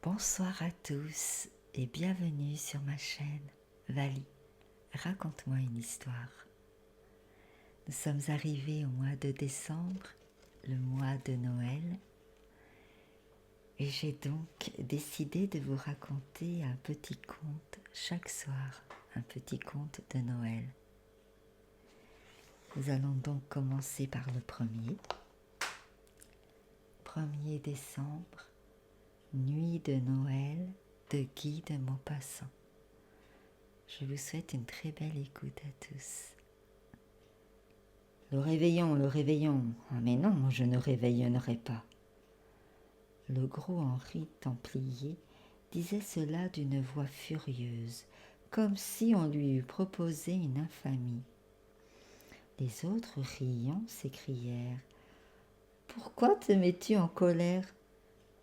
Bonsoir à tous et bienvenue sur ma chaîne Vali, raconte-moi une histoire. Nous sommes arrivés au mois de décembre, le mois de Noël, et j'ai donc décidé de vous raconter un petit conte chaque soir, un petit conte de Noël. Nous allons donc commencer par le 1er décembre, nuit de Noël de Guy de Maupassant. Je vous souhaite une très belle écoute à tous. Le réveillon, le réveillon. Ah mais non, je ne réveillonnerai pas. Le gros Henri Templier disait cela d'une voix furieuse, comme si on lui eût proposé une infamie. Les autres, riant, s'écrièrent « Pourquoi te mets-tu en colère ?»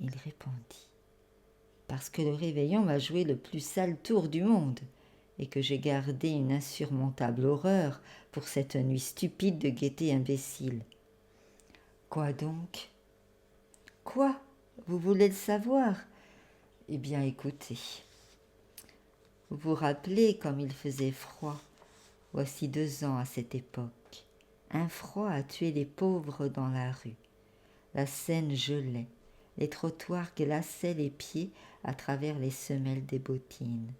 Il répondit « Parce que le réveillon m'a joué le plus sale tour du monde et que j'ai gardé une insurmontable horreur pour cette nuit stupide de gaieté imbécile. » Quoi donc ? Quoi ? Vous voulez le savoir ? Eh bien, écoutez. Vous vous rappelez comme il faisait froid, voici 2 ans à cette époque. Un froid a tué les pauvres dans la rue. La Seine gelait, les trottoirs glaçaient les pieds à travers les semelles des bottines.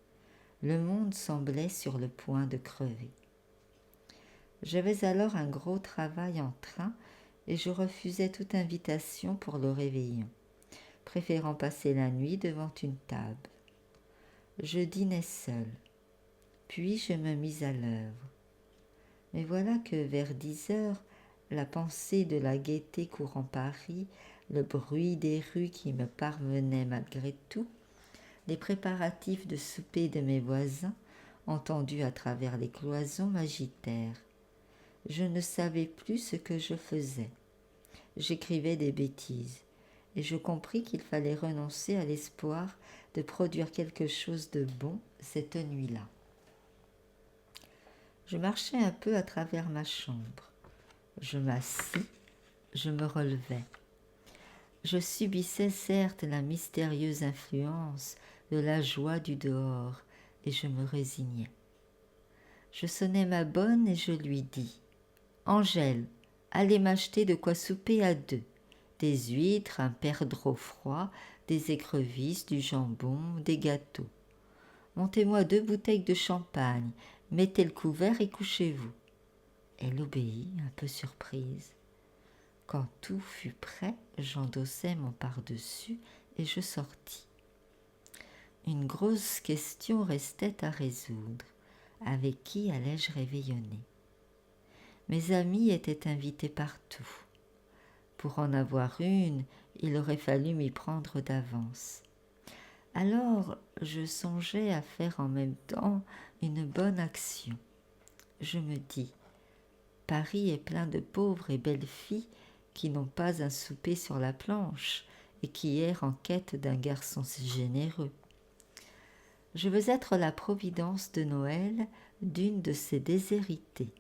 Le monde semblait sur le point de crever. J'avais alors un gros travail en train et je refusais toute invitation pour le réveillon, préférant passer la nuit devant une table. Je dînais seul, puis je me mis à l'œuvre. Mais voilà que vers 10 heures, la pensée de la gaieté courant Paris, le bruit des rues qui me parvenait malgré tout, les préparatifs de souper de mes voisins, entendus à travers les cloisons, m'agitèrent. Je ne savais plus ce que je faisais. J'écrivais des bêtises, et je compris qu'il fallait renoncer à l'espoir de produire quelque chose de bon cette nuit-là. Je marchai un peu à travers ma chambre. Je m'assis, je me relevai. Je subissais certes la mystérieuse influence de la joie du dehors, et je me résignai. Je sonnai ma bonne et je lui dis « Angèle, allez m'acheter de quoi souper à 2. Des huîtres, un perdreau froid, des écrevisses, du jambon, des gâteaux. Montez-moi 2 bouteilles de champagne, mettez le couvert et couchez-vous. » Elle obéit, un peu surprise. Quand tout fut prêt, j'endossai mon pardessus et je sortis. Une grosse question restait à résoudre. Avec qui allais-je réveillonner ? Mes amis étaient invités partout. Pour en avoir une, il aurait fallu m'y prendre d'avance. Alors, je songeais à faire en même temps une bonne action. Je me dis, Paris est plein de pauvres et belles filles qui n'ont pas un souper sur la planche et qui errent en quête d'un garçon si généreux. Je veux être la providence de Noël d'une de ces déshéritées.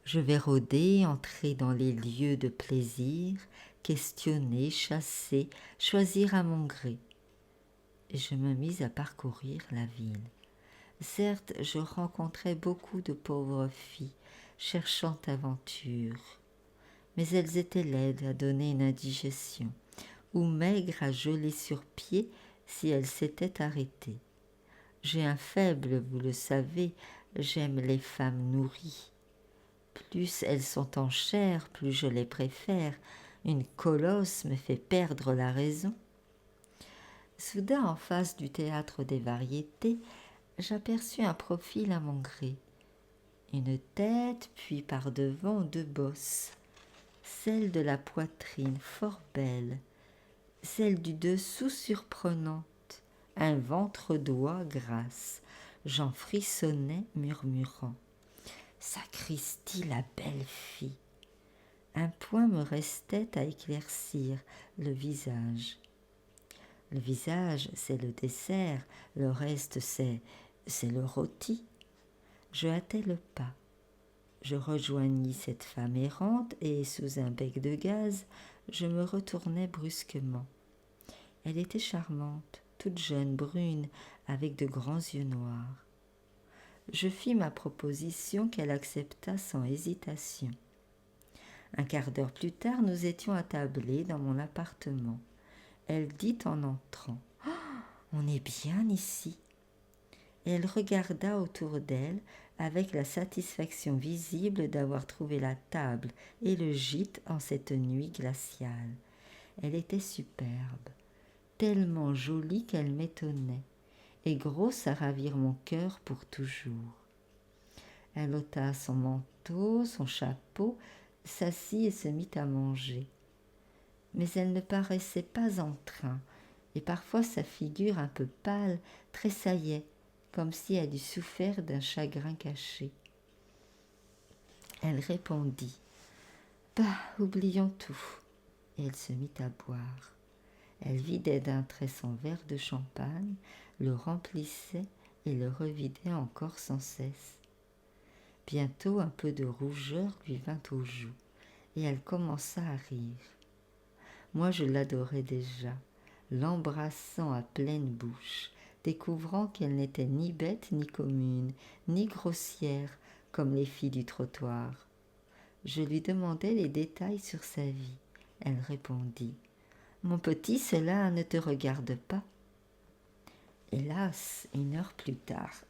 Je vais rôder, entrer dans les lieux de plaisir, questionner, chasser, choisir à mon gré. Et je me mis à parcourir la ville. Certes, je rencontrais beaucoup de pauvres filles cherchant aventure, mais elles étaient laides à donner une indigestion, ou maigres à geler sur pied si elles s'étaient arrêtées. J'ai un faible, vous le savez, j'aime les femmes nourries. Plus elles sont en chair, plus je les préfère. Une colosse me fait perdre la raison. Soudain, en face du théâtre des variétés, j'aperçus un profil à mon gré. Une tête, puis par devant 2 bosses. Celle de la poitrine, fort belle. Celle du dessous, surprenante. Un ventre d'oie grasse. J'en frissonnais, murmurant. Sacristi, la belle fille. Un point me restait à éclaircir, le visage. Le visage, c'est le dessert, le reste, c'est le rôti. Je hâtai le pas. Je rejoignis cette femme errante et, sous un bec de gaz, je me retournai brusquement. Elle était charmante, toute jeune, brune, avec de grands yeux noirs. Je fis ma proposition qu'elle accepta sans hésitation. Un quart d'heure plus tard, nous étions attablés dans mon appartement. Elle dit en entrant « Oh, on est bien ici !» Et elle regarda autour d'elle avec la satisfaction visible d'avoir trouvé la table et le gîte en cette nuit glaciale. Elle était superbe, tellement jolie qu'elle m'étonnait, et grosse à ravir mon cœur pour toujours. Elle ôta son manteau, son chapeau, s'assit et se mit à manger. Mais elle ne paraissait pas en train, et parfois sa figure un peu pâle tressaillait, comme si elle eût souffert d'un chagrin caché. Elle répondit « Bah, oublions tout !» et elle se mit à boire. Elle vidait d'un trait son verre de champagne, le remplissait et le revidait encore sans cesse. Bientôt un peu de rougeur lui vint aux joues, et elle commença à rire. Moi je l'adorais déjà, l'embrassant à pleine bouche, découvrant qu'elle n'était ni bête ni commune, ni grossière comme les filles du trottoir. Je lui demandai les détails sur sa vie. Elle répondit « Mon petit, cela ne te regarde pas. » Hélas, 1 heure plus tard.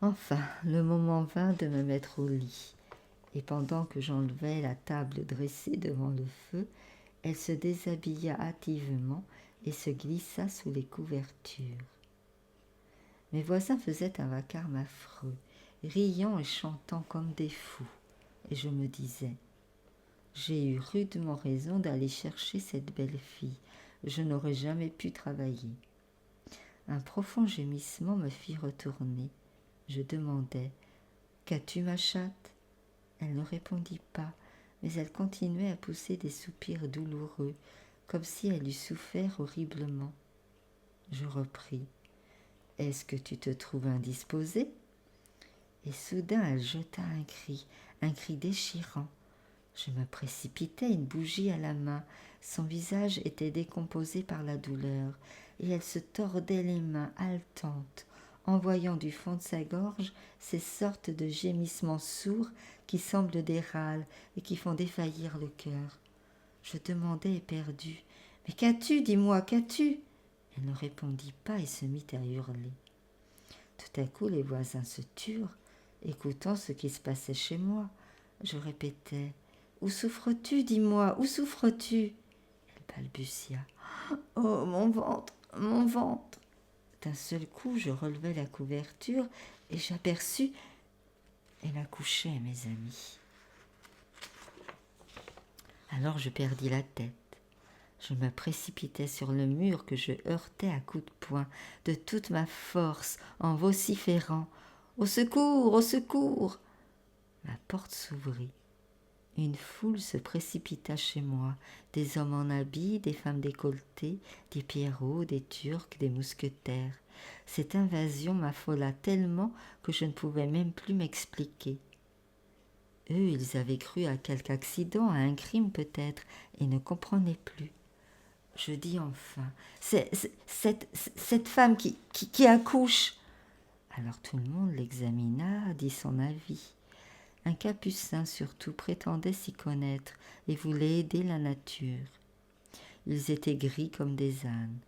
Enfin, le moment vint de me mettre au lit, et pendant que j'enlevais la table dressée devant le feu, elle se déshabilla hâtivement et se glissa sous les couvertures. Mes voisins faisaient un vacarme affreux, riant et chantant comme des fous, et je me disais « J'ai eu rudement raison d'aller chercher cette belle fille, je n'aurais jamais pu travailler. » Un profond gémissement me fit retourner. Je demandai « Qu'as-tu, ma chatte ?» Elle ne répondit pas, mais elle continuait à pousser des soupirs douloureux, comme si elle eût souffert horriblement. Je repris « Est-ce que tu te trouves indisposée ?» Et soudain elle jeta un cri déchirant. Je me précipitai, une bougie à la main. Son visage était décomposé par la douleur, et elle se tordait les mains, haletante, envoyant du fond de sa gorge ces sortes de gémissements sourds qui semblent des râles et qui font défaillir le cœur. Je demandai éperdue « Mais qu'as-tu, dis-moi, qu'as-tu » Elle ne répondit pas et se mit à hurler. Tout à coup, les voisins se turent, écoutant ce qui se passait chez moi. Je répétais « Où souffres-tu, dis-moi, où souffres-tu » Elle balbutia « Oh, mon ventre, mon ventre !» D'un seul coup, je relevai la couverture et j'aperçus. Elle accouchait, mes amis. Alors je perdis la tête. Je me précipitai sur le mur que je heurtai à coups de poing de toute ma force en vociférant « Au secours, au secours !» La porte s'ouvrit. Une foule se précipita chez moi, des hommes en habit, des femmes décolletées, des pierrots, des turcs, des mousquetaires. Cette invasion m'affola tellement que je ne pouvais même plus m'expliquer. Eux, ils avaient cru à quelque accident, à un crime peut-être, et ne comprenaient plus. Je dis enfin « cette femme qui accouche !» Alors tout le monde l'examina, dit son avis. Un capucin surtout prétendait s'y connaître et voulait aider la nature. Ils étaient gris comme des ânes.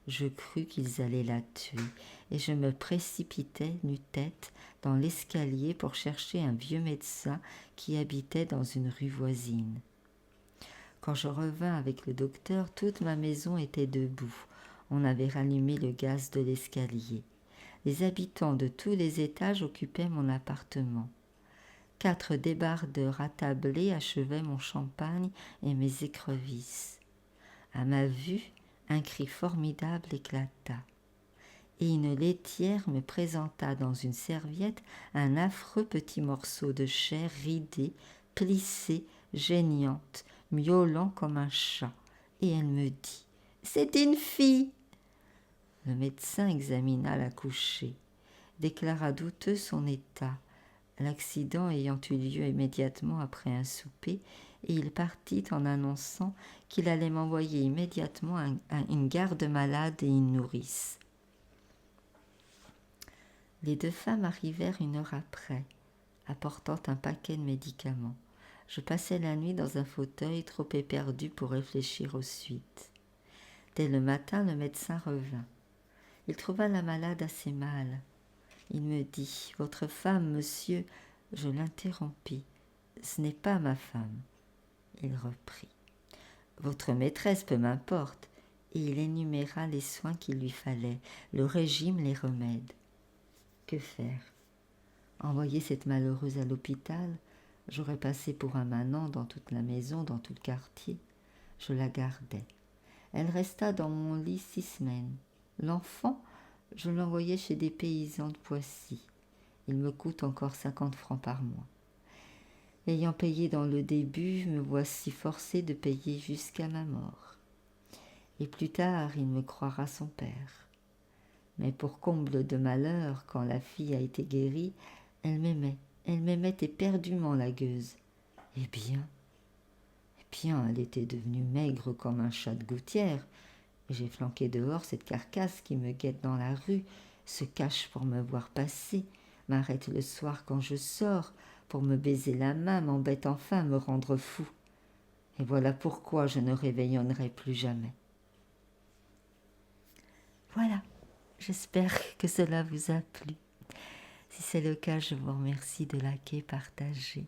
Je crus qu'ils allaient la tuer et je me précipitai nu-tête dans l'escalier pour chercher un vieux médecin qui habitait dans une rue voisine. Quand je revins avec le docteur, toute ma maison était debout. On avait rallumé le gaz de l'escalier. Les habitants de tous les étages occupaient mon appartement. 4 débardeurs attablés achevaient mon champagne et mes écrevisses. À ma vue, un cri formidable éclata, et une laitière me présenta dans une serviette un affreux petit morceau de chair ridée, plissée, geignante, miaulant comme un chat, et elle me dit « C'est une fille !» Le médecin examina l'accouchée, déclara douteux son état, l'accident ayant eu lieu immédiatement après un souper, et il partit en annonçant qu'il allait m'envoyer immédiatement une garde-malade et une nourrice. Les 2 femmes arrivèrent 1 heure après, apportant un paquet de médicaments. Je passai la nuit dans un fauteuil trop éperdu pour réfléchir aux suites. Dès le matin, le médecin revint. Il trouva la malade assez mal. Il me dit « Votre femme, monsieur ?» Je l'interrompis. « Ce n'est pas ma femme. » Il reprit. « Votre maîtresse, peu m'importe. » Et il énuméra les soins qu'il lui fallait, le régime, les remèdes. Que faire? Envoyer cette malheureuse à l'hôpital? J'aurais passé pour un manant dans toute la maison, dans tout le quartier. Je la gardai. Elle resta dans mon lit 6 semaines. L'enfant, je l'envoyais chez des paysans de Poissy. Il me coûte encore 50 francs par mois. Ayant payé dans le début, me voici forcé de payer jusqu'à ma mort. Et plus tard, il me croira son père. Mais pour comble de malheur, quand la fille a été guérie, elle m'aimait éperdument, la gueuse. Eh bien, elle était devenue maigre comme un chat de gouttière. J'ai flanqué dehors cette carcasse qui me guette dans la rue, se cache pour me voir passer, m'arrête le soir quand je sors, pour me baiser la main, m'embête enfin, me rendre fou. Et voilà pourquoi je ne réveillonnerai plus jamais. Voilà, j'espère que cela vous a plu. Si c'est le cas, je vous remercie de liker, partager,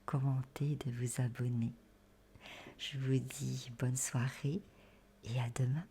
commenter, de vous abonner. Je vous dis bonne soirée et à demain.